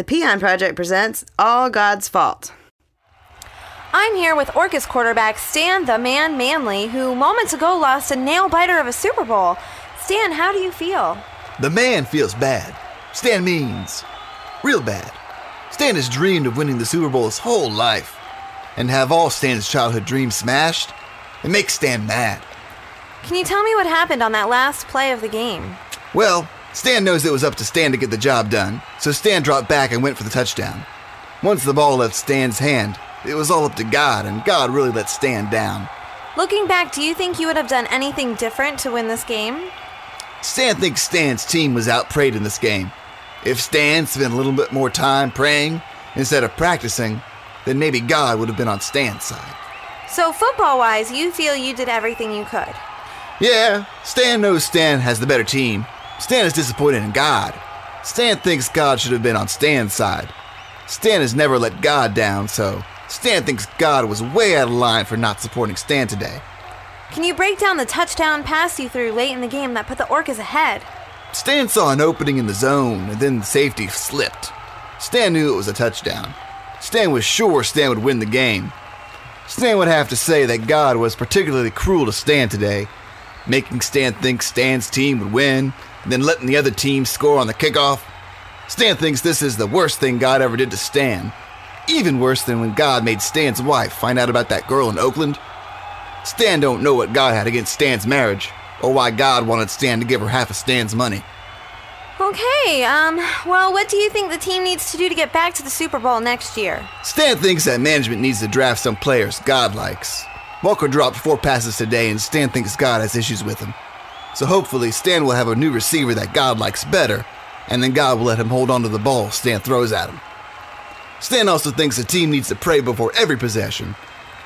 The Peon Project presents All God's Fault. I'm here with Orcas quarterback Stan the Man Manley, who moments ago lost a nail-biter of a Super Bowl. Stan, how do you feel? The man feels bad. Stan means real bad. Stan has dreamed of winning the Super Bowl his whole life. And to have all Stan's childhood dreams smashed, it makes Stan mad. Can you tell me what happened on that last play of the game? Well, Stan knows it was up to Stan to get the job done, so Stan dropped back and went for the touchdown. Once the ball left Stan's hand, it was all up to God, and God really let Stan down. Looking back, do you think you would have done anything different to win this game? Stan thinks Stan's team was outprayed in this game. If Stan spent a little bit more time praying instead of practicing, then maybe God would have been on Stan's side. So football-wise, you feel you did everything you could? Yeah, Stan knows Stan has the better team. Stan is disappointed in God. Stan thinks God should have been on Stan's side. Stan has never let God down, so Stan thinks God was way out of line for not supporting Stan today. Can you break down the touchdown pass you threw late in the game that put the Orcas ahead? Stan saw an opening in the zone, and then the safety slipped. Stan knew it was a touchdown. Stan was sure Stan would win the game. Stan would have to say that God was particularly cruel to Stan today, making Stan think Stan's team would win, and then letting the other team score on the kickoff. Stan thinks this is the worst thing God ever did to Stan. Even worse than when God made Stan's wife find out about that girl in Oakland. Stan don't know what God had against Stan's marriage, or why God wanted Stan to give her half of Stan's money. Okay, well, what do you think the team needs to do to get back to the Super Bowl next year? Stan thinks that management needs to draft some players God likes. Walker dropped 4 passes today, and Stan thinks God has issues with him. So hopefully Stan will have a new receiver that God likes better, and then God will let him hold on to the ball Stan throws at him. Stan also thinks the team needs to pray before every possession.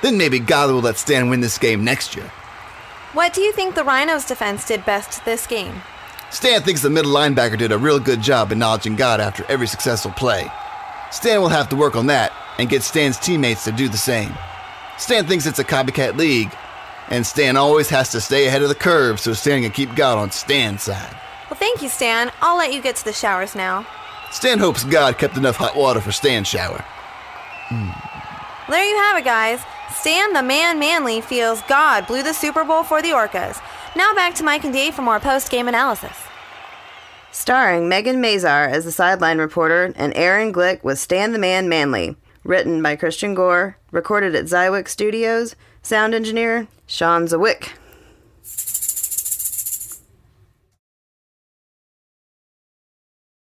Then maybe God will let Stan win this game next year. What do you think the Rhinos' defense did best this game? Stan thinks the middle linebacker did a real good job acknowledging God after every successful play. Stan will have to work on that and get Stan's teammates to do the same. Stan thinks it's a copycat league, and Stan always has to stay ahead of the curve so Stan can keep God on Stan's side. Well, thank you, Stan. I'll let you get to the showers now. Stan hopes God kept enough hot water for Stan's shower. There you have it, guys. Stan the Man Manley feels God blew the Super Bowl for the Orcas. Now back to Mike and Dave for more post-game analysis. Starring Megan Mazar as the sideline reporter and Aaron Glick with Stan the Man Manley. Written by Christian Gore. Recorded at Zywick Studios. Sound engineer, Sean Zawick.